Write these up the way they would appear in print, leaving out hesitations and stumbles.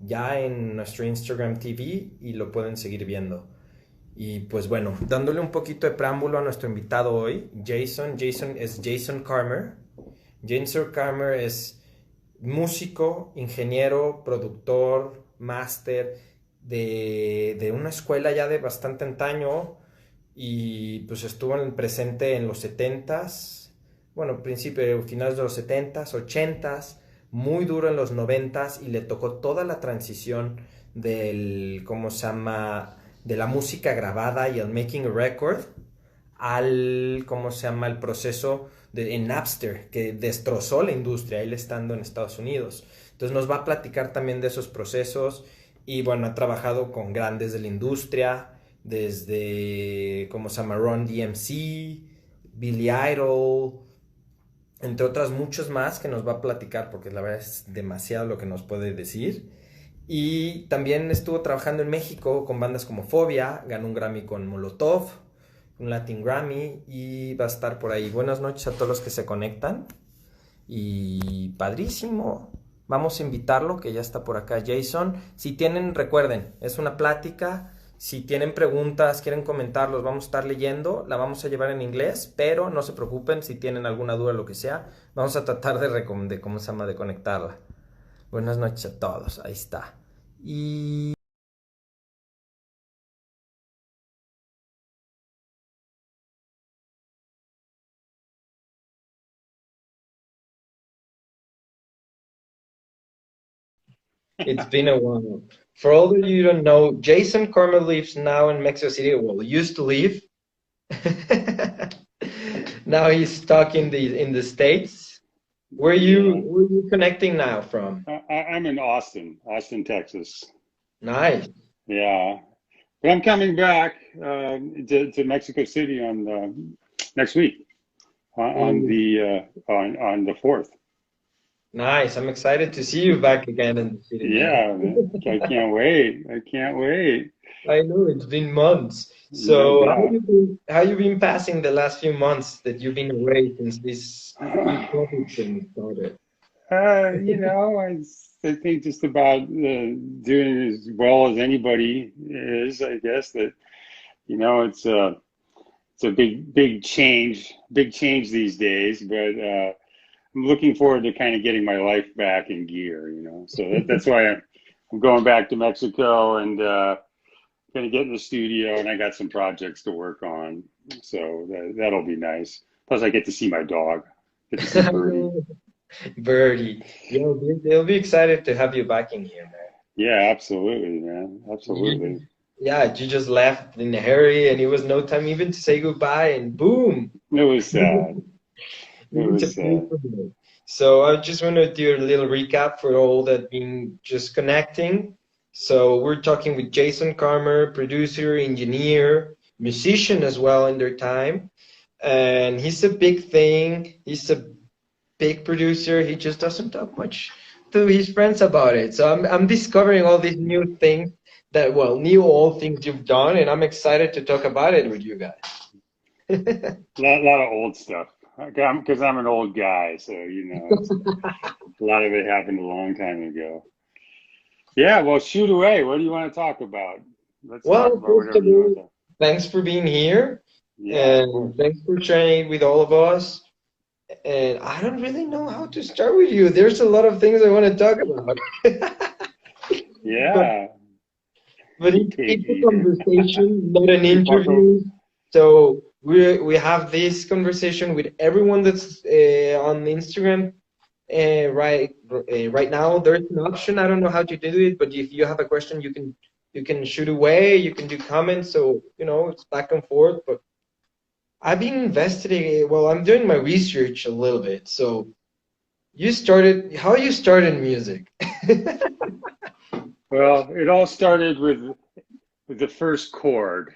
ya en nuestro Instagram TV y lo pueden seguir viendo. Y pues bueno, dándole un poquito de preámbulo a nuestro invitado hoy, Jason es Jason Carmer. Jason Carmer es músico, ingeniero, productor, máster de una escuela ya de bastante antaño y pues estuvo presente en los setentas, bueno, principio, finales de los setentas, ochentas, muy duro en los noventas y le tocó toda la transición del, ¿cómo se llama? De la música grabada y el making a record al, ¿cómo se llama? El proceso en Napster, que destrozó la industria, él estando en Estados Unidos. Entonces nos va a platicar también de esos procesos y bueno, ha trabajado con grandes de la industria, desde, ¿cómo se llama? Ron DMC, Billy Idol, entre otras muchos más que nos va a platicar porque la verdad es demasiado lo que nos puede decir. Y también estuvo trabajando en México con bandas como Fobia, ganó un Grammy con Molotov, un Latin Grammy y va a estar por ahí. Buenas noches a todos los que se conectan y padrísimo. Vamos a invitarlo, que ya está por acá Jason. Si tienen, recuerden, es una plática. Si tienen preguntas, quieren comentarlos, vamos a estar leyendo. La vamos a llevar en inglés, pero no se preocupen si tienen alguna duda o lo que sea. Vamos a tratar de ¿cómo se llama? De conectarla. Buenas noches a todos. Ahí está. Y it's been a while. For all of you who don't know, Jason Carmer lives now in Mexico City. Well, used to live. Now he's stuck in the States. Yeah, Where you connecting now from? I'm in Austin, Texas. Nice. Yeah, but I'm coming back to Mexico City on next week Ooh, on the 4th. nice. I'm excited to see you back again in the city, man. Yeah, man. I can't wait. I can't wait. I know it's been months. Yeah, So yeah. how you been passing the last few months that you've been away since this whole COVID thing started? I think just about doing as well as anybody is. I guess that it's a big change these days. But I'm looking forward to kind of getting my life back in gear. So that's why I'm going back to Mexico and going to get in the studio, and I got some projects to work on. So that'll be nice. Plus, I get to see my dog, get to see Birdie. Birdie, they'll be excited to have you back in here, man. Yeah, absolutely, man. Absolutely. Yeah, you just left in a hurry, and it was no time even to say goodbye, and boom, It was sad. It you was disappeared sad. from me. So I just want to do a little recap for all that been just connecting. So we're talking with Jason Carmer, producer, engineer, musician as well in their time, and he's a big thing. He's a big producer. He just doesn't talk much to his friends about it. So I'm discovering all these new things that new old things you've done, and I'm excited to talk about it with you guys. Lot of old stuff. Because I'm an old guy, so it's a lot of it happened a long time ago. Yeah, well, shoot away. What do you want to talk about? Let's talk Well, about first whatever of you want all, to talk. thanks for being here, Yeah, of and course. thanks for sharing it with all of us. And I don't really know how to start with you. There's a lot of things I want to talk about. but Yeah, but take it's a it. conversation, not an You talk over. interview. So we have this conversation with everyone that's on Instagram right now. There's an option. I don't know how to do it, but if you have a question, you can shoot away. You can do comments. So it's back and forth. But I've been investigating. Well, I'm doing my research a little bit. So how you started music? Well, it all started with the first chord.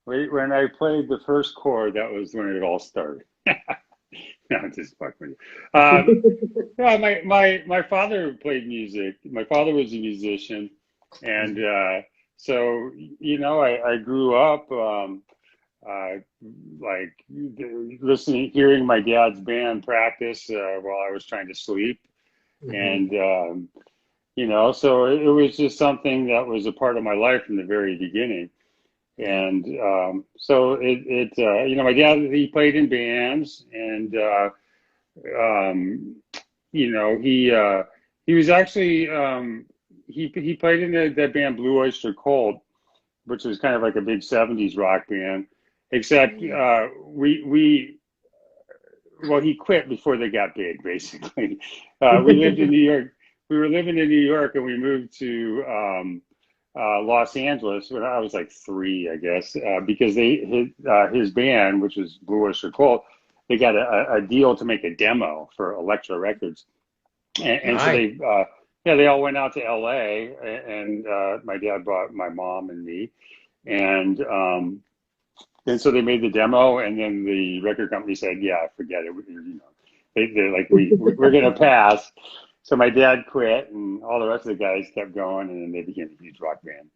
When I played the first chord, that was when it all started. No, I'm just fucking with you. Yeah, my father played music. My father was a musician, and so I grew up uh, like listening, hearing my dad's band practice while I was trying to sleep, Mhm. and So it was just something that was a part of my life from the very beginning. And so my dad, he played in bands, and um, he was actually he played in that band Blue Oyster Cult, which was kind of like a big '70s rock band. Except we well, he quit before they got big, basically. We lived in New York. We were living in New York, and we moved to Los Angeles when I was like 3, I guess, because his band, which was Blue Oyster Cult, they got a deal to make a demo for Elektra Records, and so Nice. they all went out to L.A. and my dad brought my mom and me, and so they made the demo, and then the record company said, "Yeah, forget it. They're like, we're gonna pass." So my dad quit, and all the rest of the guys kept going, and then they became a huge rock band.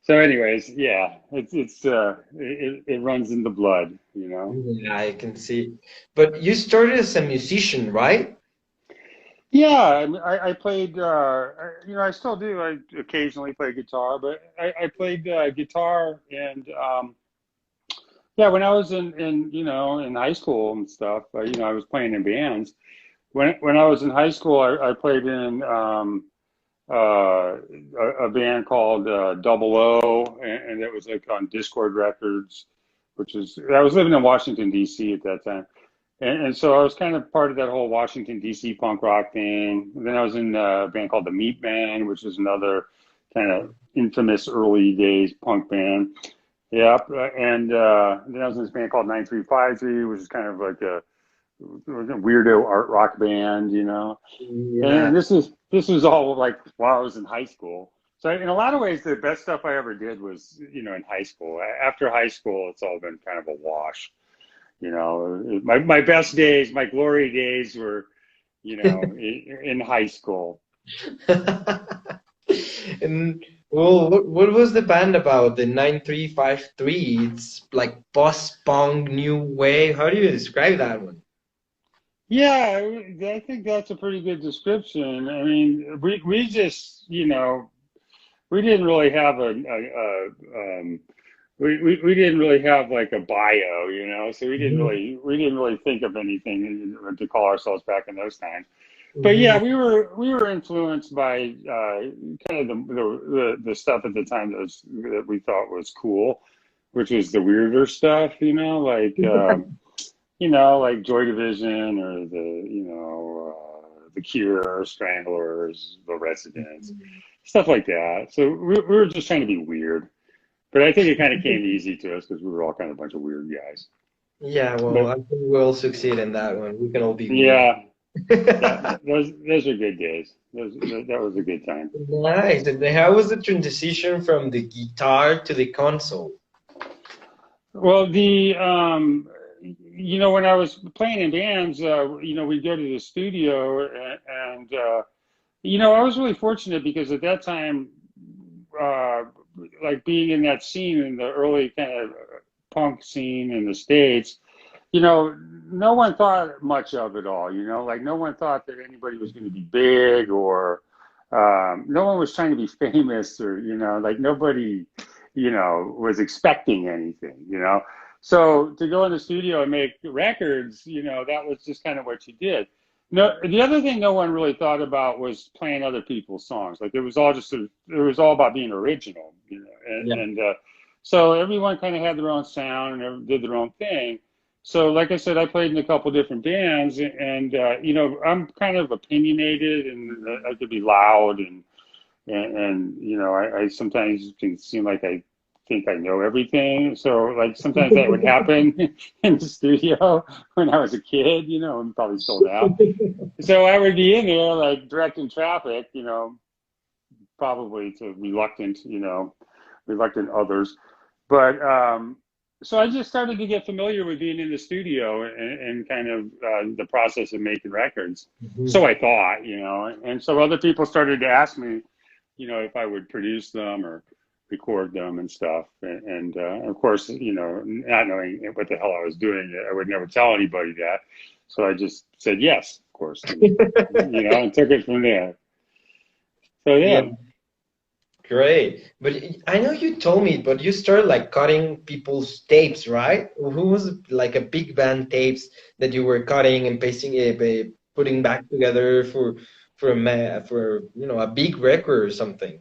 So, anyways, yeah, it runs in the blood. Yeah, I can see. But you started as a musician, right? Yeah, I mean, I played. I still do. I occasionally play guitar, but I played guitar, and yeah, when I was in high school and stuff, I was playing in bands. When I was in high school, I played in a band called Double O, and it was like on Discord Records, I was living in Washington D.C. at that time, and so I was kind of part of that whole Washington D.C. punk rock thing. And then I was in a band called the Meat Man, which is another kind of infamous early days punk band. Yeah, and then I was in this band called 9353, which is kind of like a weirdo art rock band. Yeah. And this was all like while I was in high school. So in a lot of ways, the best stuff I ever did was, in high school. After high school, it's all been kind of a wash. My best days, my glory days were, in high school. And well, what was the band about? The 9353? It's like post-punk new wave. How do you describe that one? Yeah, I think that's a pretty good description. I mean, we just, we didn't really have we didn't really have like a bio. So we didn't really think of anything to call ourselves back in those times. But yeah, Mhm. we were influenced by kind of the stuff at the time that we thought was cool, which was the weirder stuff, like Joy Division, or the Cure, Stranglers, The Residents, stuff like that. So we were just trying to be weird, but I think it kind of came easy to us because we were all kind of a bunch of weird guys. Yeah, well, But I think we'll succeed in that one. We can all be weird. yeah, those are good days. That was a good time. Nice. And then how was the transition from the guitar to the console? Well, when I was playing in bands, we'd go to the studio, and I was really fortunate because at that time, uh, like being in that scene, in the early kind of punk scene in the States, no one thought much of it all. Like no one thought that anybody was going to be big, or no one was trying to be famous, or, like nobody, was expecting anything. So to go in the studio and make records, that was just kind of what you did. No, the other thing no one really thought about was playing other people's songs. Like it was all about being original. Yeah. And so everyone kind of had their own sound and did their own thing. So, like I said, I played in a couple different bands, and I'm kind of opinionated, and I could be loud, and I sometimes can seem like I think I know everything. So, like sometimes that would happen in the studio when I was a kid, and probably still now. So I would be in there like directing traffic, probably to reluctant others. But so I just started to get familiar with being in the studio, and kind of the process of making records. So Mhm. I thought, and so other people started to ask me, if I would produce them or record them and stuff. And of course, not knowing what the hell I was doing, I would never tell anybody that. So I just said yes, of course, and took it from there. So Yeah. yeah. Great. But I know you told me, but you started like cutting people's tapes, right? Who was like a big band tapes that you were cutting and pasting it, putting back together for for a big record or something.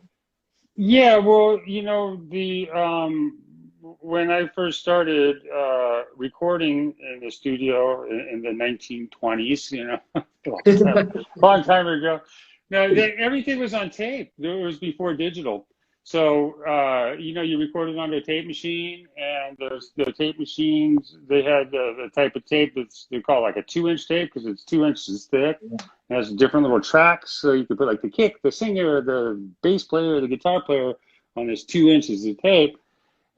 Yeah, well, the when I first started recording in the studio in the 1920s, a long time ago. No, everything was on tape. It was before digital. So, you recorded on a tape machine, and the tape machines, they had the type of tape they call like a 2-inch tape because it's 2 inches thick. It has different little tracks, so you could put like the kick, the singer, the bass player, the guitar player on this 2 inches of tape,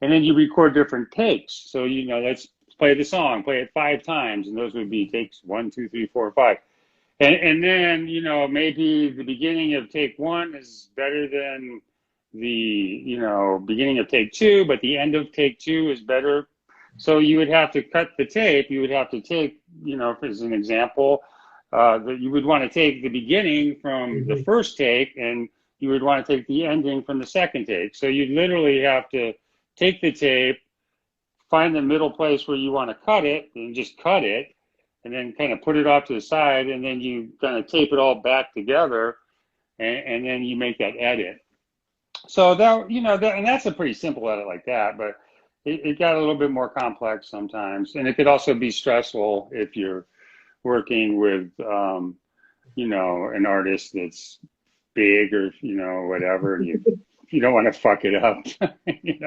and then you record different takes. So let's play the song, play it 5 times, and those would be takes 1, 2, 3, 4, 5. And then maybe the beginning of take one is better than the beginning of take two, but the end of take two is better. So you would have to cut the tape. You would have to take, as an example, that you would want to take the beginning from the Mhm. first take, and you would want to take the ending from the second take. So you literally have to take the tape, find the middle place where you want to cut it, and just cut it, and then kind of put it off to the side, and then you kind of tape it all back together, and then you make that edit. So and that's a pretty simple edit like that, but it got a little bit more complex sometimes, and it could also be stressful if you're working with, an artist that's big or whatever, and you don't want to fuck it up, You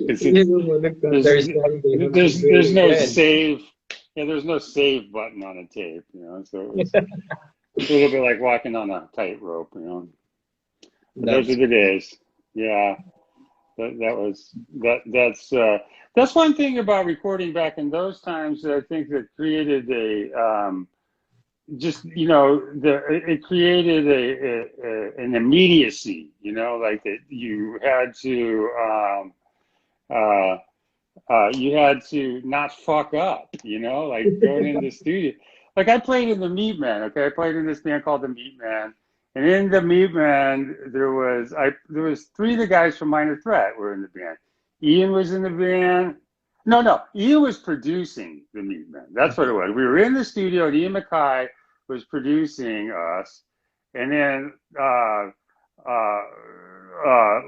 it's don't want to cut there's their song, they want to do there's it no again. save. Yeah, there's no save button on a tape, so it's a little bit like walking on a tightrope. But those are That's the days. Yeah, that was that's one thing about recording back in those times that I think that created just it created an immediacy, like that uh, you had to not fuck up, like going in the studio. Like I played in the Meat Man, okay? I played in this band called the Meat Man. And in the Meat Man, there was three of the guys from Minor Threat were in the band. Ian was in the band. No, no, Ian was producing the Meat Man. That's what it was. We were in the studio, and Ian Mackay was producing us. And then uh,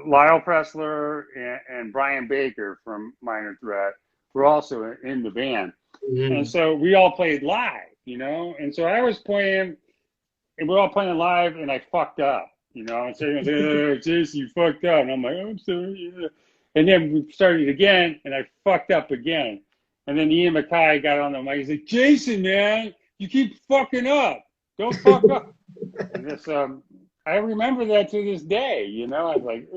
Lyle Pressler and Brian Baker from Minor Threat were also in the band. And Mhm. so we all played live. And so I was playing, and we're all playing live, and I fucked up. And so everyone's like, oh, Jason, you fucked up. And I'm like, oh, I'm sorry. Yeah. And then we started again, and I fucked up again. And then Ian Mackay got on the mic. He's like, Jason, man, you keep fucking up. Don't fuck up. And this, I remember that to this day. I was like,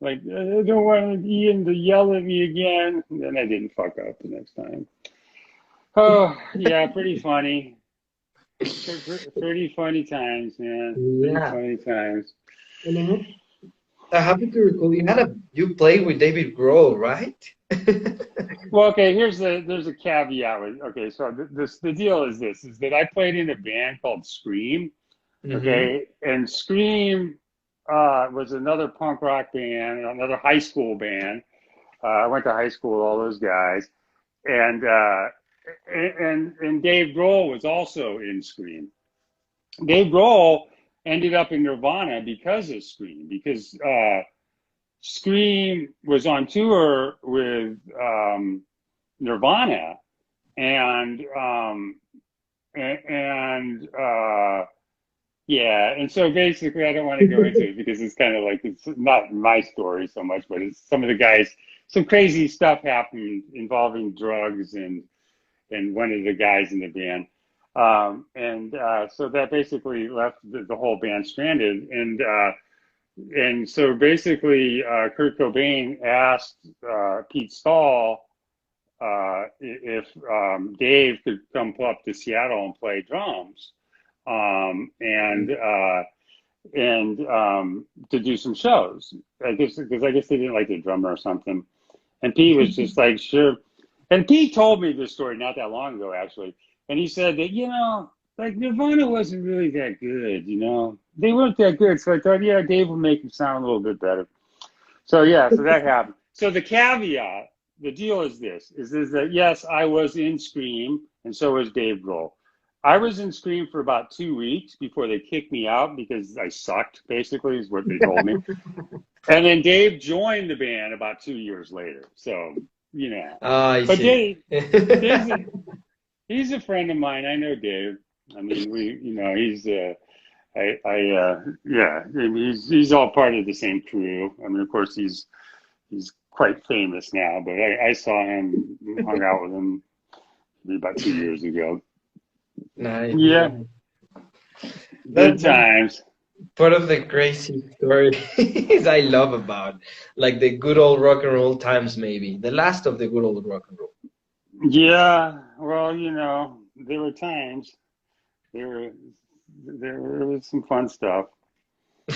I don't want Ian to yell at me again. And then I didn't fuck up the next time. Oh, yeah, pretty funny. Pretty funny times, man. Pretty Yeah. funny times. And I happen to recall you played with David Grohl, right? Well, okay, there's a caveat with, okay, so the deal is this, is that I played in a band called Scream, Hmm. okay, and Scream was another punk rock band, another high school band. I went to high school with all those guys, and Dave Grohl was also in Scream. Dave Grohl ended up in Nirvana because of Scream, because Scream was on tour with Nirvana, and and yeah, and so basically, I don't want to go into it because it's kind of like it's not my story so much, but it's some of the guys, some crazy stuff happened involving drugs and one of the guys in the band. And so that basically left the whole band stranded. And so basically, Kurt Cobain asked Pete Stahl if Dave could come up to Seattle and play drums, and to do some shows. I guess because I guess they didn't like the drummer or something. And Pete was just like, sure. And Pete told me this story not that long ago, actually. And he said that, like Nirvana wasn't really that good. they weren't that good. So I thought, yeah, Dave will make them sound a little bit better. So yeah, so that happened. So the caveat, the deal is that yes, I was in Scream, and so was Dave Grohl. I was in Scream for about 2 weeks before they kicked me out because I sucked, basically, is what they told me. And then Dave joined the band about 2 years later. So, you know. I But see. Dave's he's a friend of mine. I know Dave. I mean, he's yeah, I mean, he's all part of the same crew. I mean, of course, he's quite famous now, but I saw him, hung out with him maybe about 2 years ago. Nice. Yeah, good That's times. part of the crazy stories I love about, like the good old rock and roll times, maybe the last of the good old rock and roll. Yeah, well, there were times. There were there was some fun stuff.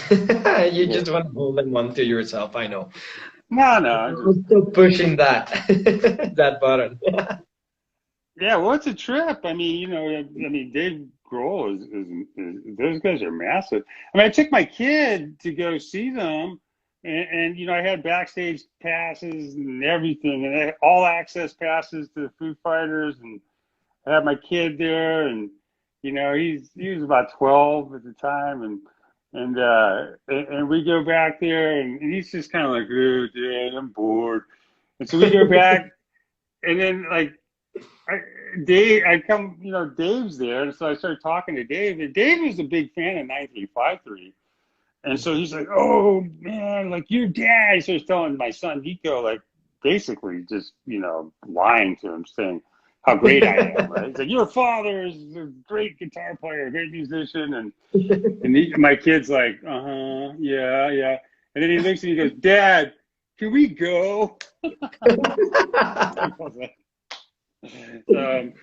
You Yeah. just want to hold them on to yourself, I know. No, no, just Stop pushing that that button. yeah. Well, it's a trip. I mean, Dave Grohl is those guys are massive. I mean, I took my kid to go see them, and I had backstage passes and everything, and I had all access passes to the Foo Fighters, and I had my kid there, and he was about 12 at the time, and we go back there, and he's just kind of like, oh, Dad, I'm bored, and so we go back, and then like Dave's there, and so I started talking to Dave, and Dave was a big fan of 9353. And so he's like, "Oh man, like your dad." He starts telling my son Nico, like basically just lying to him, saying how great I am. Right? He's like, "Your father is a great guitar player, a great musician," and my kid's like, "Uh huh, yeah, yeah." And then he looks and he goes, "Dad, can we go?" um,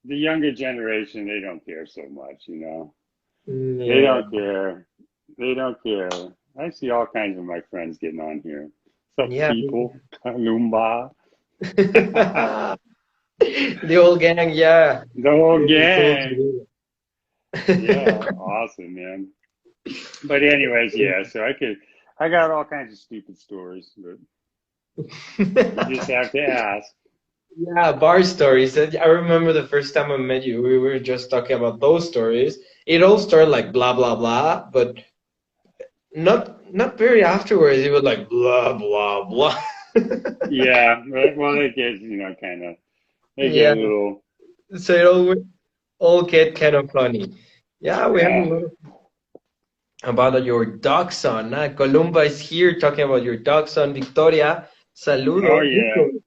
the younger generation, they don't care so much. They Yeah. don't care. They don't care. I see all kinds of my friends getting on here. What's up, Yeah. people? Lumba. The old gang, yeah. The whole Really cool gang. to Yeah, do. awesome, man. But anyways, yeah, so I got all kinds of stupid stories, but you just have to ask. Yeah, bar stories. I remember the first time I met you, we were just talking about those stories. It all started like blah blah blah, but not very afterwards. It was like blah blah blah. Yeah, well, they get, kind of, they get Yeah, a little, so it all get kind of funny. Yeah, we have a yeah. lot about your dog son. Columba is here talking about your dog son, Victoria. Oh, Saludos. yeah.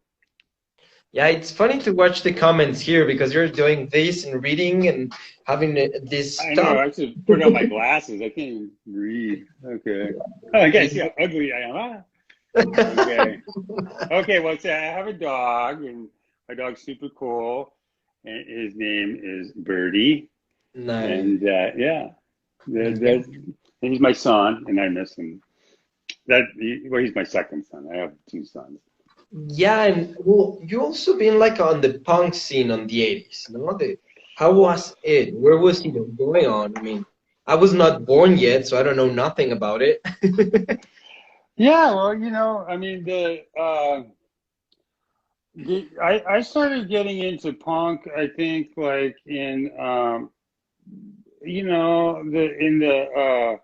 Yeah, it's funny to watch the comments here because you're doing this and reading and having this I know. stuff. I should put on my glasses. I can't even read. Okay. Oh, I guess see how ugly I am. Huh? Okay. Okay. Well, see, I have a dog, and my dog's super cool, and his name is Birdie. Nice. And yeah, that, he's my son, and I miss him. Well, he's my second son. I have two sons. Yeah, and well, you also been like on the punk scene on the 80s, no? How was it? Where was it going on? I mean, I was not born yet, so I don't know nothing about it. Yeah. Well, I mean, I started getting into punk, I think, like in in the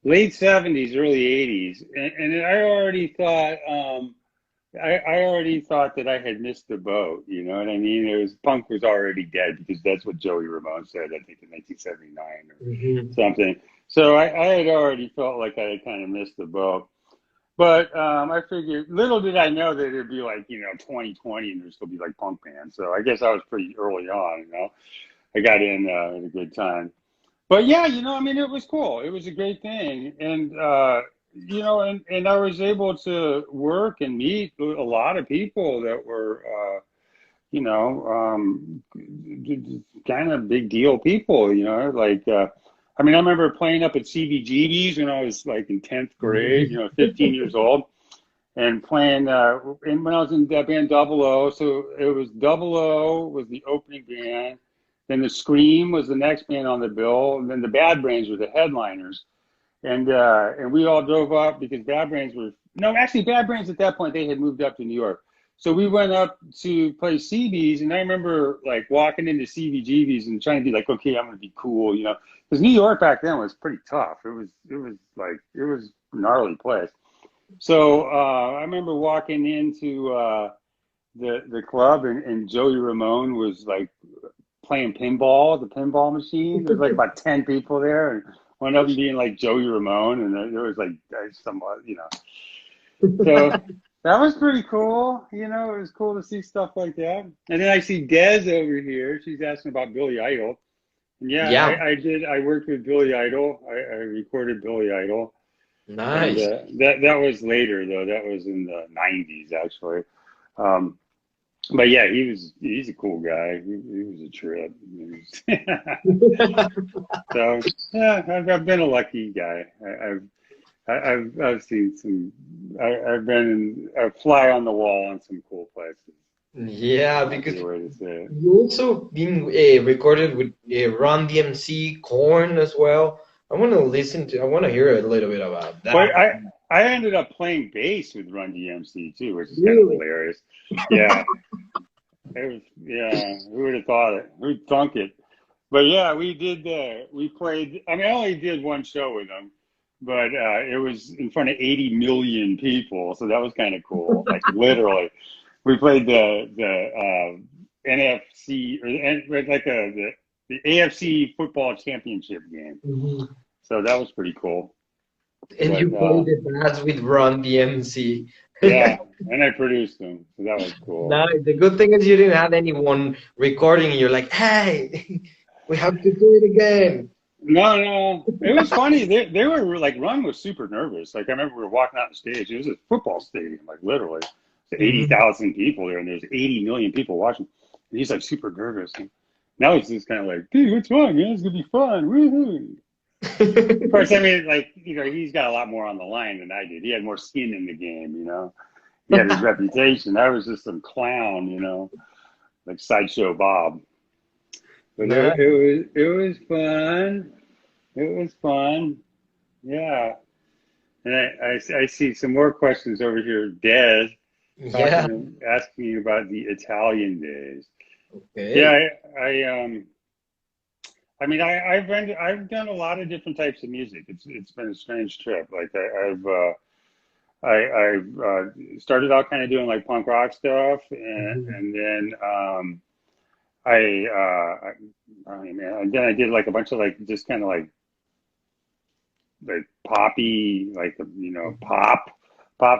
late '70s, early '80s, and I already thought that I had missed the boat. You know what I mean? It was punk was already dead because that's what Joey Ramone said, I think, in 1979 or Mhm. something. So I had already felt like I had kind of missed the boat. But I figured, little did I know that it'd be like, 2020 and there'd still be like punk bands. So I guess I was pretty early on. I got in at a good time. But yeah, I mean, it was cool. It was a great thing. And I was able to work and meet a lot of people that were, kind of big deal people, like, I mean, I remember playing up at CBGB's when I was like in 10th grade, 15 years old, and playing, and when I was in that band Double O, so it was Double O was the opening band. Then the Scream was the next band on the bill, and then the Bad Brains were the headliners. And we all drove up because Bad Brains were no, actually Bad Brains at that point they had moved up to New York. So we went up to play CB's, and I remember like walking into CBGB's and trying to be like, okay, I'm gonna be cool, you know, because New York back then was pretty tough. It was a gnarly place. So I remember walking into the club, and Joey Ramone was like playing pinball, the pinball machine. There's like about 10 people there, and one of them being like Joey Ramone, and there was like some, you know. So that was pretty cool. You know, it was cool to see stuff like that. And then I see Des over here. She's asking about Billy Idol. And yeah, Yeah, I did. I worked with Billy Idol. I recorded Billy Idol. And nice. that was later, though. That was in the 90s, actually. Um, but yeah, he's a cool guy. He was a trip. So yeah, I've been a lucky guy. I've seen some. I've been a fly on the wall on some cool places. Yeah, Might be because a way to say it. you also been recorded with Run DMC, Corn as well. I want to listen to. I want to hear a little bit about But that. I ended up playing bass with Run DMC too, which is kind of Really? hilarious. Yeah, it was. Yeah, who would have thought it? Who'd thunk it? But yeah, we did. We played. I mean, I only did one show with them, but it was in front of 80 million people, so that was kind of cool. Like literally, we played the NFC or like the AFC football championship game, Mhm. so that was pretty cool. And But you played the bass with Run DMC. yeah, and I produced them, so that was cool. Now, the good thing is you didn't have anyone recording. You're like, hey, we have to do it again. No, no, it was funny. They were like Ron was super nervous. Like I remember we were walking out the stage. It was a football stadium, like literally, there's Mhm. 80,000 people there, and there's 80 million people watching. And he's like super nervous. And now he's just kind of like, dude, what's wrong, man? It's gonna be fun. Woohoo! Of course, I mean, like you know, he's got a lot more on the line than I did. He had more skin in the game, you know. He had his reputation. I was just some clown, you know, like sideshow Bob. But Nice. it was fun. It was fun. Yeah. And I see some more questions over here. Des Yeah. asking you about the Italian days. Yeah, Okay. I mean, I've done a lot of different types of music. It's been a strange trip. Like I've started out kind of doing like punk rock stuff, Mhm. and then I I mean, man, then I did like a bunch of like just kind of like poppy, like you know, pop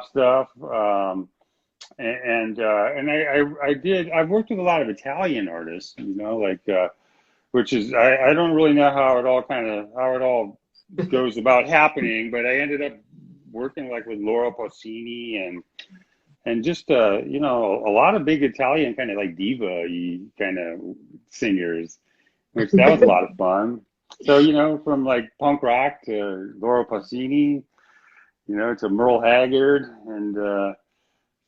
stuff. And I've worked with a lot of Italian artists, you know, like which is I don't really know how it all goes about happening, but I ended up working like with Laura Pausini and just you know a lot of big Italian kind of like diva kind of singers, which that was a lot of fun. So you know from like punk rock to Laura Pausini, you know to Merle Haggard and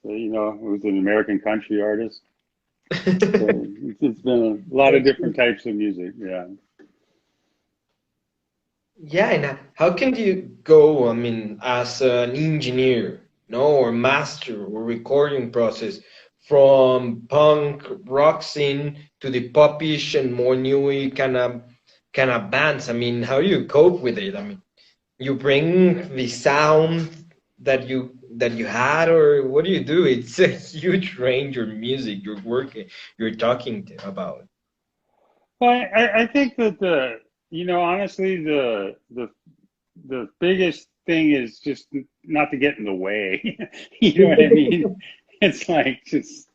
you know who's an American country artist. So it's been a lot of That's different types of music. Yeah. Yeah, and how can you go, I mean, as an engineer, no, or master or recording process from punk rock scene to the popish and more newy kind of bands? I mean, how do you cope with it? I mean, you bring the sound that you had, or what do you do? It's a huge range of music you're working, you're talking about. Well, I think that you know honestly the biggest thing is just not to get in the way. You know what I mean? It's like just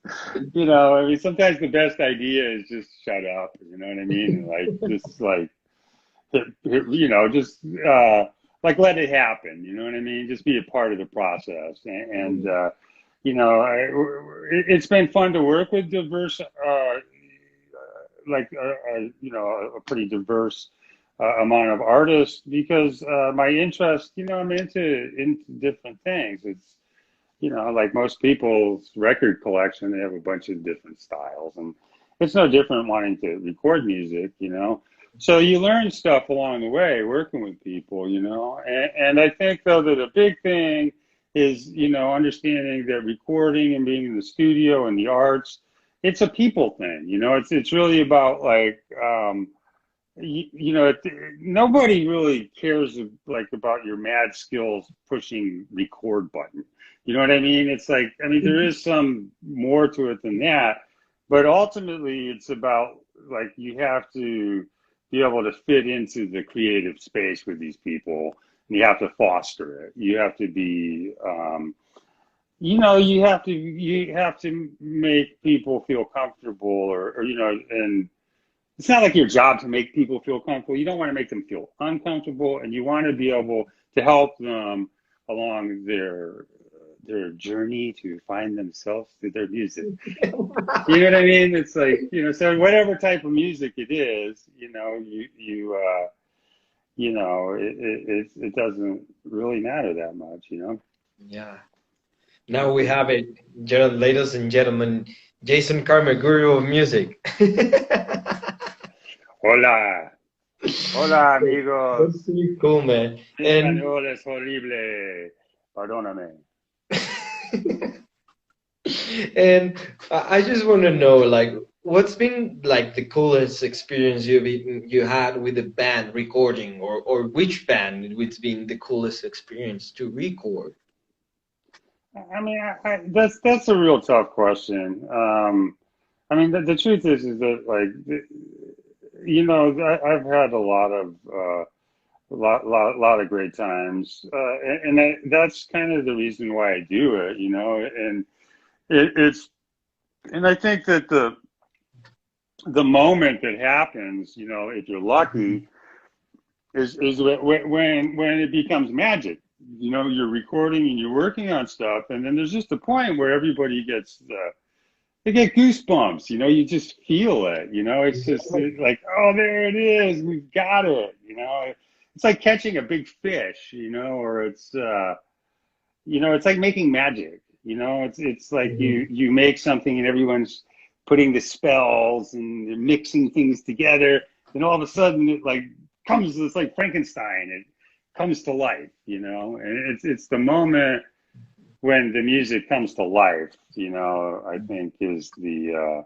you know, I mean sometimes the best idea is just shut up, you know what I mean? And like just like you know, just like let it happen, you know what I mean? Just be a part of the process. And you know, it's been fun to work with diverse you know a pretty diverse amount of artists because my interest, you know, I'm into different things. It's you know like most people's record collection, they have a bunch of different styles, it's no different wanting to record music, you know. So you learn stuff along the way working with people, you know. And I think though that a big thing is, you know, understanding that recording and being in the studio and the arts, it's a people thing, you know. It's really about like you know, nobody really cares like about your mad skills pushing record button. You know what I mean? It's like, I mean, there is some more to it than that, but ultimately it's about like you have to be able to fit into the creative space with these people, and you have to foster it. You have to be, you know, you have to make people feel comfortable, or you know, and it's not like your job to make people feel comfortable. You don't want to make them feel uncomfortable, and you want to be able to help them along their journey to find themselves through their music. You know what I mean? It's like, you know, so whatever type of music it is, you know, you know, it doesn't really matter that much, you know. Yeah. Now we have it, ladies and gentlemen, Jason Carmer, guru of music. Hola, hola, That's amigos. pretty cool, man. Mi And español es horrible. Perdóname. and I just want to know, like, what's been like the coolest experience you had with a band recording, or which band it's been the coolest experience to record? I mean, that's a real tough question. I mean, the truth is that like, you know, I've had a lot of lot of great times, and that's kind of the reason why I do it, you know, and it's and I think that the moment that happens, you know, if you're lucky, is when it becomes magic. You know, you're recording and you're working on stuff, and then there's just a point where everybody gets they get goosebumps. You know, you just feel it. You know, it's just like, oh, there it is, we've got it. You know, it's like catching a big fish. You know, or it's you know, it's like making magic. You know, it's like Mhm. you make something and everyone's putting the spells and they're mixing things together, and all of a sudden it like comes. It's like Frankenstein. It comes to life. You know, and it's the moment when the music comes to life. You know, I think is the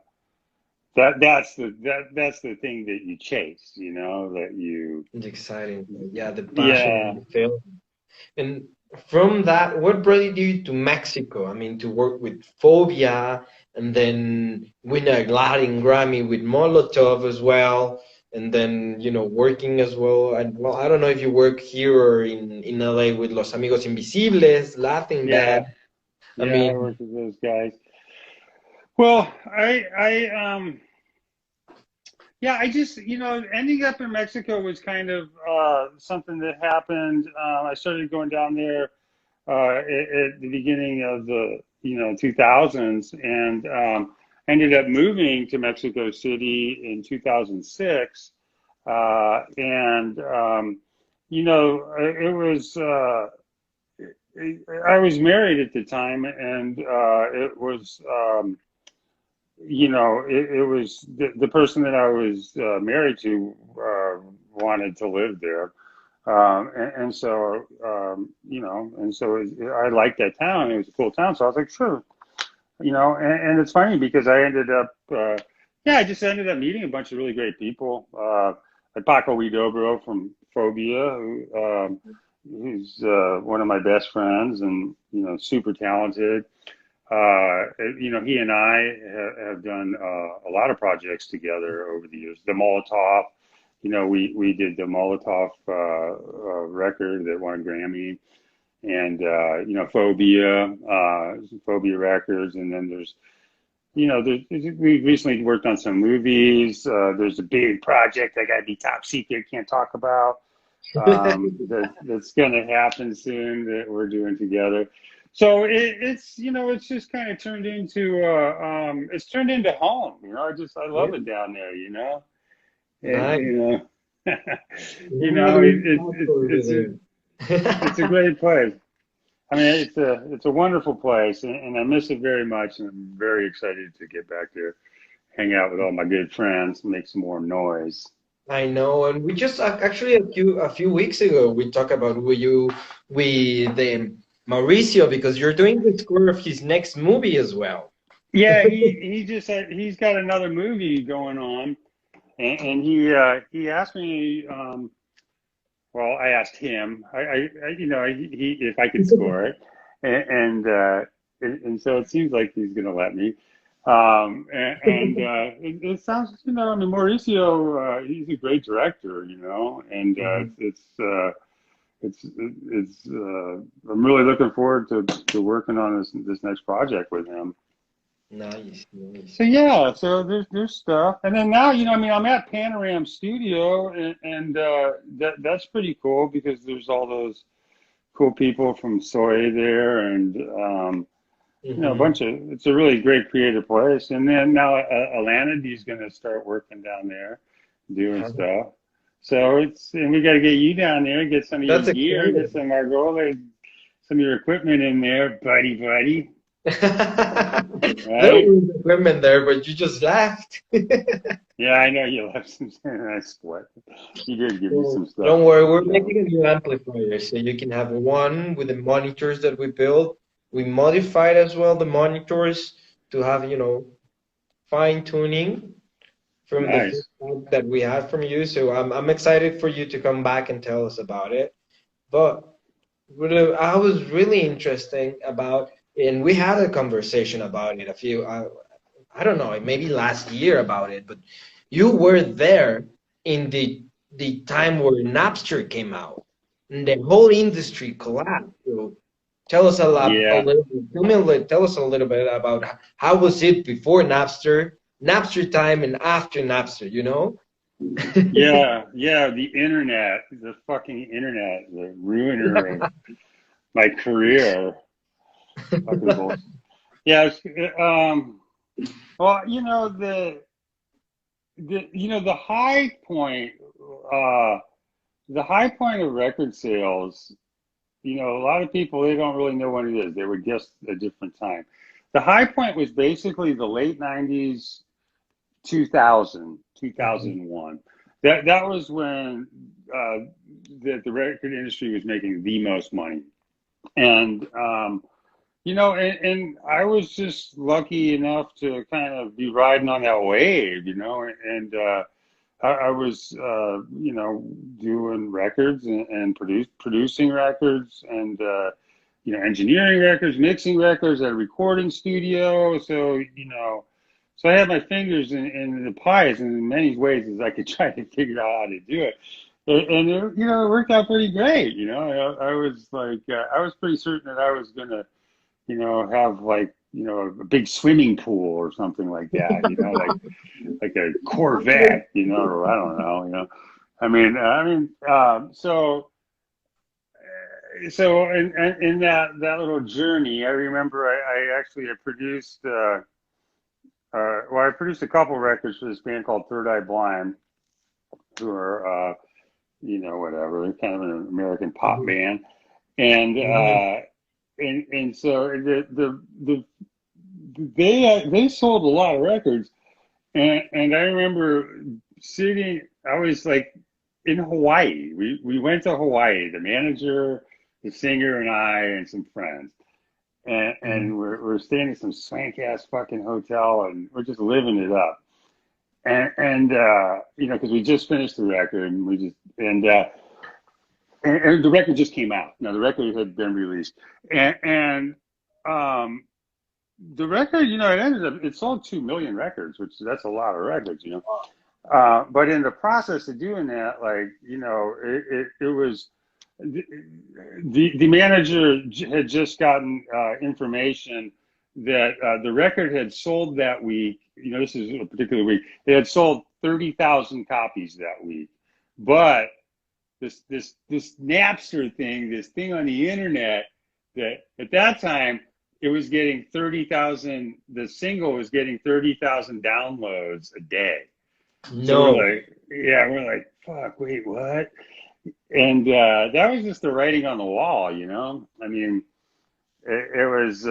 that's the thing that you chase. You know, that you It's exciting. Yeah, the passion yeah. and the feeling. And from that, what brought you to Mexico? I mean, to work with Phobia and then win a Latin Grammy with Molotov as well. And then, working as well. And well, I don't know if you work here or in LA with Los Amigos Invisibles, Latin Yeah, band. I yeah, I mean, worked with those guys. Well, yeah, I just, you know, ending up in Mexico was kind of something that happened. I started going down there at the beginning of the, you know, 2000s, and ended up moving to Mexico City in 2006. And you know, it was. I was married at the time, and it was, you know, it was the person that I was married to wanted to live there, and so, you know, and so I liked that town. It was a cool town, so I was like, sure, you know, and it's funny because I ended up, yeah, I just ended up meeting a bunch of really great people. Like Paco Huidobro from Phobia, who's one of my best friends, and you know, super talented. You know, he and I have done a lot of projects together over the years. The Molotov, you know, we did the Molotov record that won a Grammy, and you know, Phobia Records, and then there's, you know, we recently worked on some movies. There's a big project that got to be top secret, can't talk about. That's going to happen soon that we're doing together. So it's, you know, it's just kind of turned into it's turned into home. You know, I love it down there. You know, and nice. you know, you You're know, really fast over it's a there. great place. I mean, it's a wonderful place, and I miss it very much, and I'm very excited to get back there. hang out with all my good friends, make some more noise. I know, and we just actually a few weeks ago we talked about with the Mauricio because you're doing the score of his next movie as well. Yeah, he just said he's got another movie going on, and he asked me. Well, I asked him. He if I could score it, and so it seems like he's going to let me. It sounds, I mean, Mauricio, he's a great director, and Mhm. I'm really looking forward to working on this next project with him. Nice, So nice. yeah, so there's stuff, and then now, I mean, I'm at Panorama Studio, and that's pretty cool because there's all those cool people from Soy there, and a Hmm. bunch of. It's a really great creative place. And then now Alanity's going to start working down there, doing stuff. So and we got to get you down there, get some of your That's gear, get exciting. some Margules, some of your equipment in there, buddy, There right? was equipment there, but you just left. Yeah, I know you left some nice split. You did give me So some stuff. don't worry, we're Yeah. making a new amplifier, so you can have one with the monitors that we built. We modified as well the monitors to have, fine tuning from the Nice. feedback that we had from you. So I'm excited for you to come back and tell us about it. But I was really interesting about, and we had a conversation about it I don't know, maybe last year about it, but you were there in the time where Napster came out and the whole industry collapsed. So tell us a Yeah. little bit, tell us a little bit about how was it before Napster, Napster time, and after Napster, you know? Yeah. Yeah. The internet, the fucking internet, the ruiner of my career. Fucking bullshit. Yeah. Well, the high point, uh, the high point of record sales. A lot of people, they don't really know when it is. They would guess a different time. The high point was basically the late 90s, 2000, Mhm. 2001. That was when the record industry was making the most money. And and I was just lucky enough to kind of be riding on that wave, and I was, doing records and producing records and, engineering records, mixing records at a recording studio. So I had my fingers in the pies in many ways as I could try to figure out how to do it. And it worked out pretty great. I was like, I was pretty certain that I was going to have like, a big swimming pool or something like that, like a Corvette, or I don't know, so in that little journey, I remember I actually had produced, I produced a couple records for this band called Third Eye Blind, who are, whatever, they're kind of an American pop Mhm. band, and Mhm. uh, and so they sold a lot of records, and I remember sitting. I was like in Hawaii. We went to Hawaii. The manager, the singer, and I, and some friends, and Mhm. we're staying in some swank ass fucking hotel, and we're just living it up. Because we just finished the record, and we just and the record just came out. Now the record had been released, and um, the record, it sold 2 million records, which that's a lot of records, But in the process of doing that, like, it was the manager had just gotten information that the record had sold that week. This is a particular week. It had sold 30,000 copies that week, but this Napster thing, this thing on the internet that at that time it was getting 30,000. The single was getting 30,000 downloads a day. So No. we're like, fuck, wait, what? And that was just the writing on the wall, I mean, it was.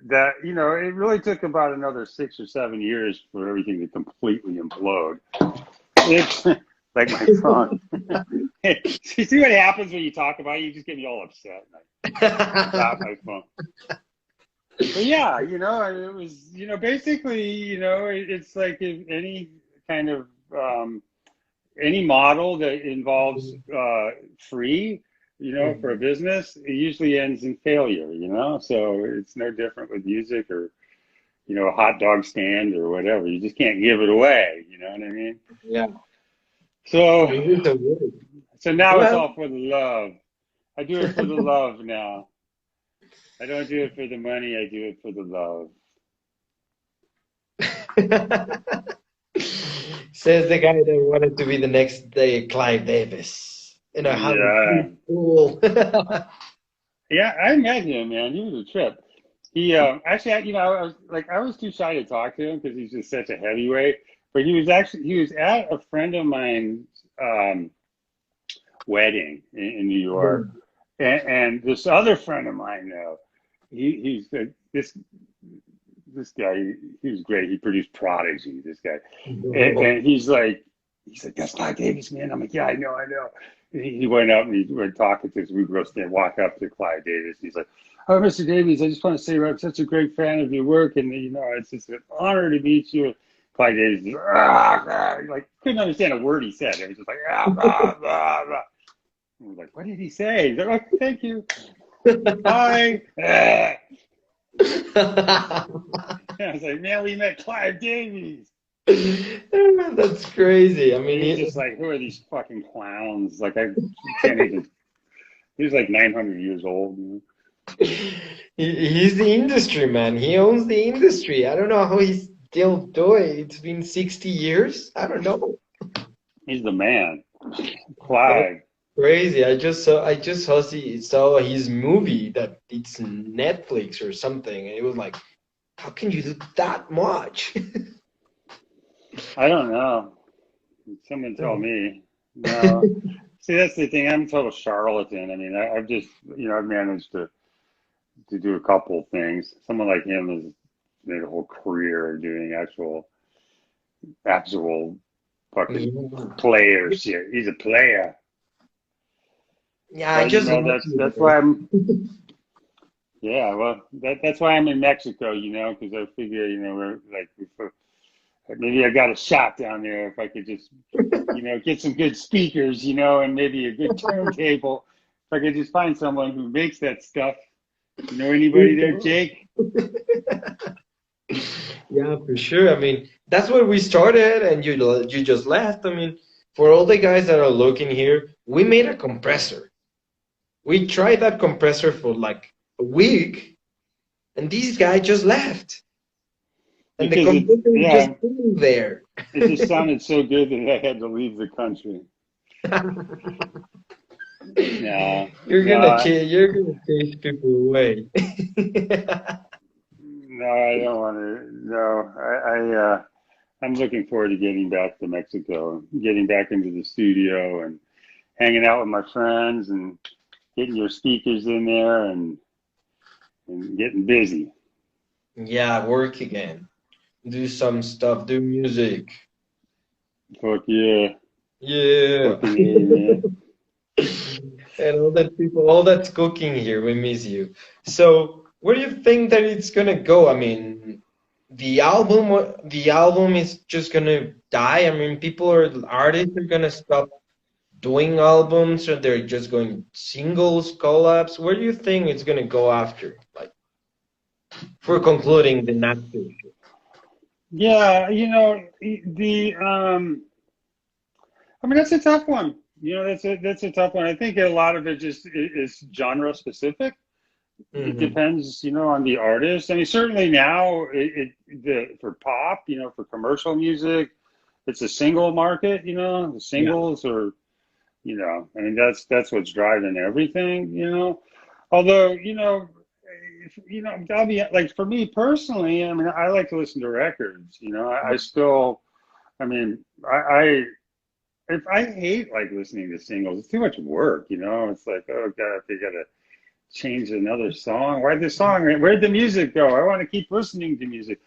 that, you know, it really took about another 6 or 7 years for everything to completely implode. It's like my phone. You see what happens when you talk about it? You just get me all upset. I drop my phone. But yeah, you know, it was, you know, basically, you know, it's like if any kind of any model that involves free, you know, for a business, it usually ends in failure, you know. So it's no different with music or, you know, a hot dog stand or whatever. You just can't give it away, you know what I mean? Yeah. So, It is a word. so now it's Well, all for the love. I do it for the love now. I don't do it for the money. I do it for the love. says the guy that wanted to be the next day Clive Davis. You know how Yeah. cool. Yeah, I met him, man. He was a trip. He actually, you know, I was too shy to talk to him because he's just such a heavyweight. But he was at a friend of mine's um, wedding in New York, and this other friend of mine, though, this guy, he was great. He produced Prodigy, this guy, and he's like, that's Clive Davis, man. I'm like, yeah, I know, I know. He went up and we were talking to us. We go stand, walk up to Clive Davis. He's like, oh, Mr. Davies, I just want to say I'm such a great fan of your work, and you know, it's just an honor to meet you. Clive Davis, like couldn't understand a word he said. It was just like, I was like, what did he say? He's like, oh, thank you. Bye. I was like, man, we met Clive Davies. That's crazy. I mean, He's just like, who are these fucking clowns? Like, I can't even. He's like 900 years old. You he's the industry, man. He owns the industry. I don't know how he's still doing. It's been 60 years. I don't know. He's the man. That's Clive. crazy. I just saw his movie that it's Netflix or something, and it was like, how can you do that much? I don't know. Someone tell me. No. See, that's the thing. I'm a total charlatan. I mean, I've just, you know, I've managed to do a couple things. Someone like him has made a whole career of doing actual fucking Yeah, player shit. He's a player. yeah, I But you just know, love that's you. why yeah, well, that's why I'm in Mexico, you know, because I figure, you know, we're like, maybe I got a shot down there if I could just, you know, get some good speakers, you know, and maybe a good turntable. If I could just find someone who makes that stuff. You know anybody there, Jake? Yeah, for sure. I mean, that's where we started, and you just left. I mean, for all the guys that are looking here, we made a compressor. We tried that compressor for like a week, and this guy just left, and the Because compressor is just yeah, sitting there. it just sounded so good that I had to leave the country. No, no, You're gonna chase people away. no, I don't want to. No, I'm looking forward to getting back to Mexico, getting back into the studio and hanging out with my friends and getting your speakers in there and getting busy. Yeah, work again. Do some stuff, do music. Fuck yeah. Yeah. Fucking A, man. And all that people, all that's cooking here, we miss you. So, where do you think that it's gonna go? I mean, the album is just gonna die. I mean, artists are gonna stop doing albums, or they're just going singles, collabs. Where do you think it's gonna go after? Like, for concluding the Napster shit. Yeah, you know, I mean that's a tough one. You know, that's a tough one. I think a lot of it just is genre specific. It Mm-hmm. depends, you know, on the artist. I mean, certainly now for pop, you know, for commercial music, it's a single market, you know, the Yeah. singles are, you know, I mean that's what's driving everything, you know. Although, you know, I'll be like for me personally, I mean, I like to listen to records, you know. I still, I mean, I if I hate like listening to singles, it's too much work, you know. It's like, oh God, they gotta change another song? Where'd the music go? I want to keep listening to music.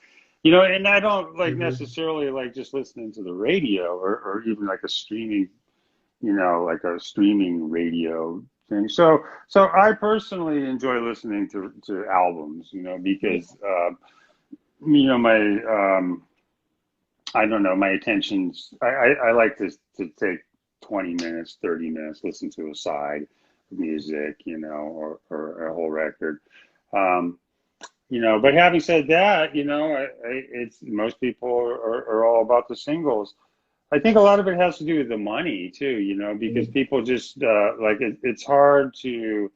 And I don't like necessarily like just listening to the radio or even like a streaming, like a streaming radio thing. So I personally enjoy listening to albums, because, my, I don't know, my attention's, I like to take 20 minutes, 30 minutes, listen to a side of music, or a whole record. Um, but having said that, it's most people are all about the singles. I think a lot of it has to do with the money too, because people just like it's hard to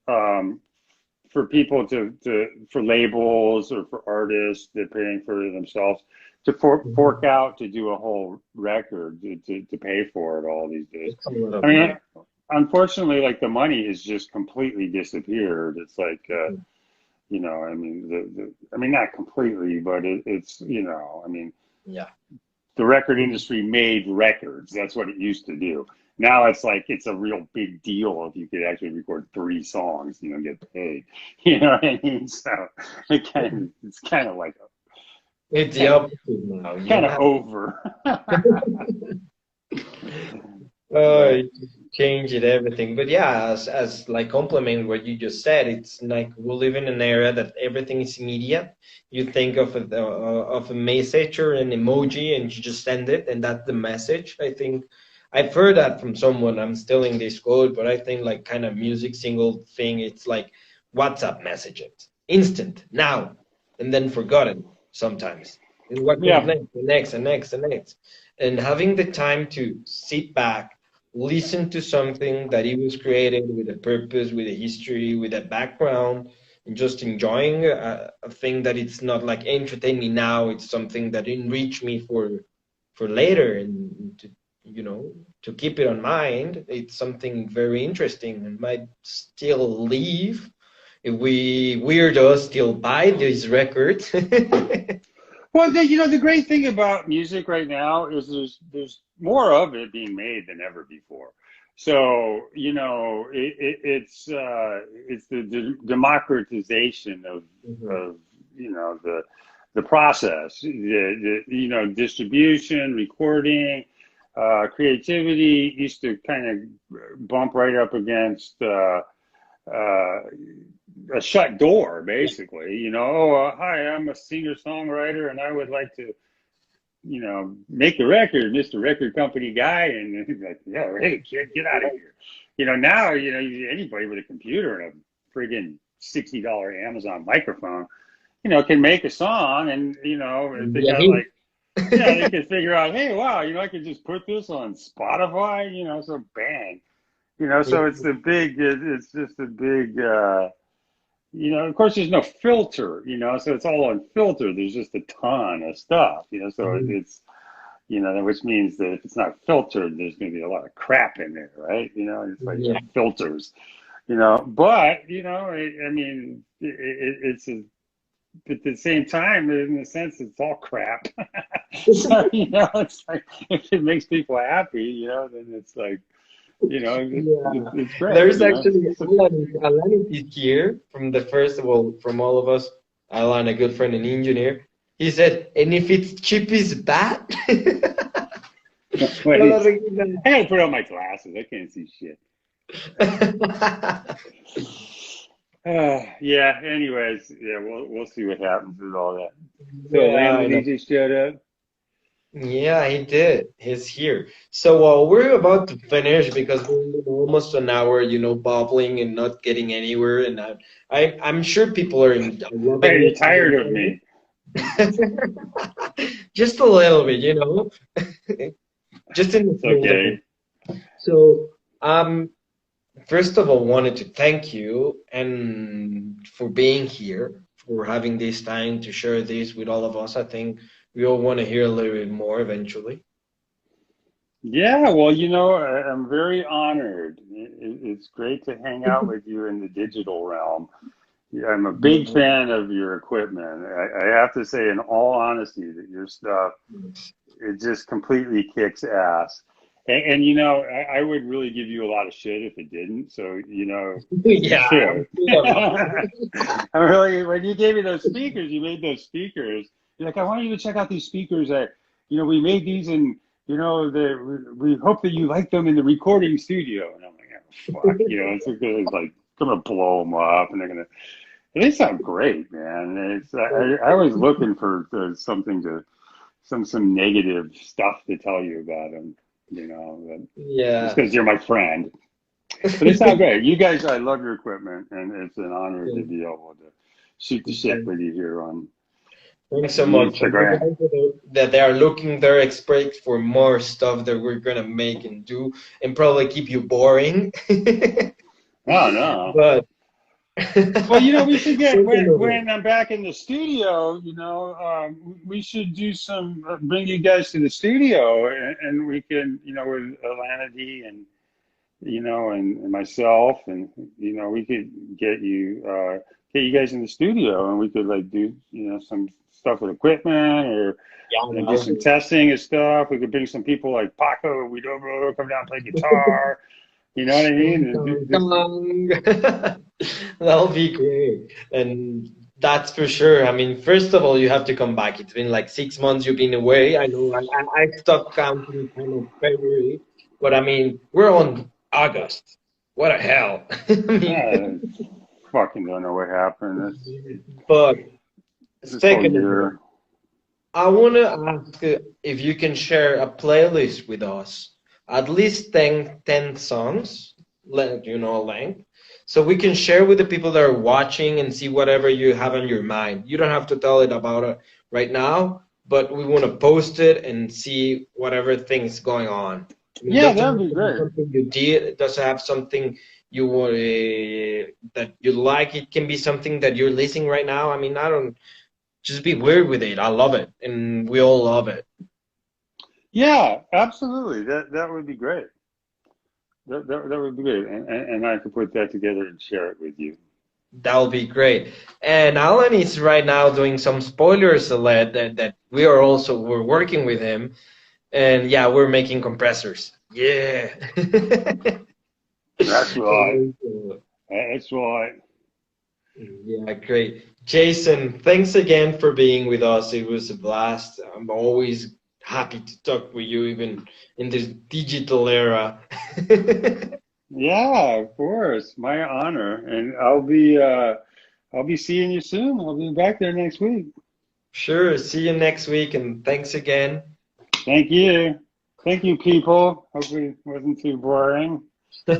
for people for labels or for artists that are paying for it themselves to fork out to do a whole record to pay for it all these days. I mean, unfortunately, like the money has just completely disappeared. It's like. I mean, I mean, not completely, but it's, I mean, Yeah. the record industry made records. That's what it used to do. Now it's like, it's a real big deal if you could actually record 3 songs, get paid. You know what I mean? So it's kind of like, It's the opposite now. kind of over. It changed everything. But yeah, as like complement what you just said, it's like we live in an era that everything is immediate. You think of a message or an emoji and you just send it, and that's the message. I think I've heard that from someone. I'm stealing this quote, but I think like kind of music single thing. It's like WhatsApp messages, instant now, and then forgotten sometimes. And what comes Yeah. next, and next, and next, and next. And having the time to sit back, listen to something that it was created with a purpose, with a history, with a background, and just enjoying a thing that it's not like entertain me now. It's something that enrich me for later, and to keep it on mind. It's something very interesting and might still live if we weirdos still buy these records. Well, the great thing about music right now is there's more of it being made than ever before. So it's the democratization of the process, distribution, recording, creativity used to kind of bump right up against. A shut door, basically. Hi, I'm a singer-songwriter, and I would like to, make a record, Mr. Record Company guy, and he's like, yeah, hey, kid, get out of here. Now, anybody with a computer and a friggin' $60 Amazon microphone, can make a song, and if they got like, they can figure out, hey, wow, I could just put this on Spotify, so bang. So it's just a big, of course there's no filter, so it's all unfiltered. There's just a ton of stuff, so it's, which means that if it's not filtered, there's going to be a lot of crap in there, right? It's like filters, but, I mean, it's at the same time, in a sense, it's all crap. So, it's like, if it makes people happy, then it's like, it's great. There's actually Alan is here from the festival, from all of us. Alan, a good friend and engineer. He said, and if it's cheap, is bad? Wait, I gotta put on my glasses. I can't see shit. Yeah. Anyways, we'll see what happens with all that. So Landon just showed up. Yeah, he did. He's here. So we're about to finish because we're almost an hour, bubbling and not getting anywhere. And I'm sure people are Are you tired of me? Just a little bit, Just in the okay. So, first of all, wanted to thank you and for being here, for having this time to share this with all of us. I think we all want to hear a little bit more eventually. Yeah, well, I'm very honored. It's great to hang out with you in the digital realm. I'm a big fan of your equipment. I have to say, in all honesty, that your stuff, it just completely kicks ass. And you know, I would really give you a lot of shit if it didn't. So, you know, you Yeah, should. I'm sure. I'm really, when you gave me those speakers, you made those speakers. You're like, I want you to check out these speakers that, you know, we made these and, you know, we hope that you like them in the recording studio. And I'm like, oh, fuck, you know, it's like gonna blow them up and they're gonna, they sound great, man. I was looking for something to, some negative stuff to tell you about them, you know, just Yeah. because you're my friend. But it's not great. You guys, I love your equipment, and it's an honor to be able to shoot the shit with you here on Thanks so the much. And the Instagram. guys that they are looking, they're experts for more stuff that we're gonna make and do, and probably keep you boring. Oh no. But Well, you know, we should get definitely. when I'm back in the studio. You know, we should do some bring you guys to the studio, and we can, you know, with Alana D and you know, and myself, and you know, we could get you guys in the studio, and we could like do you know some stuff with equipment, or Yeah, and do some testing and stuff. We could bring some people like Paco Widobo come down and play guitar. You know what I mean? dun, And dun, dun. That'll be great. And that's for sure. I mean, first of all, you have to come back. It's been like 6 months you've been away. I know I stopped counting kind of February, but I mean, we're on August. What the hell? I mean, I fucking don't know what happened but this whole second of all, year. I want to ask if you can share a playlist with us, at least 10 songs, you know, length, so we can share with the people that are watching and see whatever you have on your mind. You don't have to tell it about it right now, but we want to post it and see whatever things going on. I mean, it Yeah, doesn't that'd have be to be great. something you did. It doesn't have something you want that you like. It can be something that you're listening right now. I mean, I don't just be weird with it. I love it, and we all love it. Yeah, absolutely. That would be great. That would be great, and I could put that together and share it with you. That'll be great. And Alan is right now doing some spoilers alert that we're working with him, and yeah, we're making compressors. Yeah. That's right. Very cool. That's right. Yeah, great. Jason, thanks again for being with us. It was a blast. I'm always happy to talk with you, even in this digital era. Yeah, of course. My honor. And I'll be seeing you soon. I'll be back there next week. Sure. See you next week, and thanks again. Thank you. Thank you, people. Hopefully it wasn't too boring. All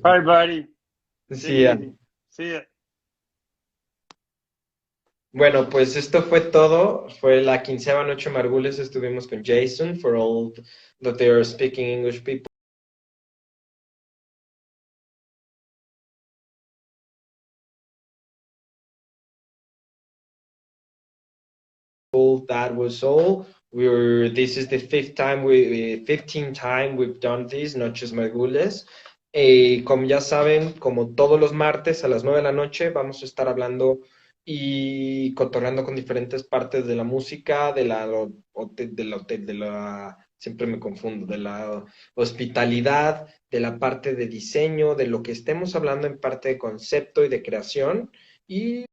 right, buddy. Take Sí, it ya. easy. See ya. Bueno, pues esto fue todo. Fue la quinceava Noche Margules. Estuvimos con Jason, for all that they are speaking English people. That was all. This is the 15th time we've done this, Noches Margules. Como ya saben, como todos los martes a las 9 de la noche, vamos a estar hablando y cotorreando con diferentes partes de la música, siempre me confundo, de la hospitalidad, de la parte de diseño, de lo que estemos hablando en parte de concepto y de creación. Y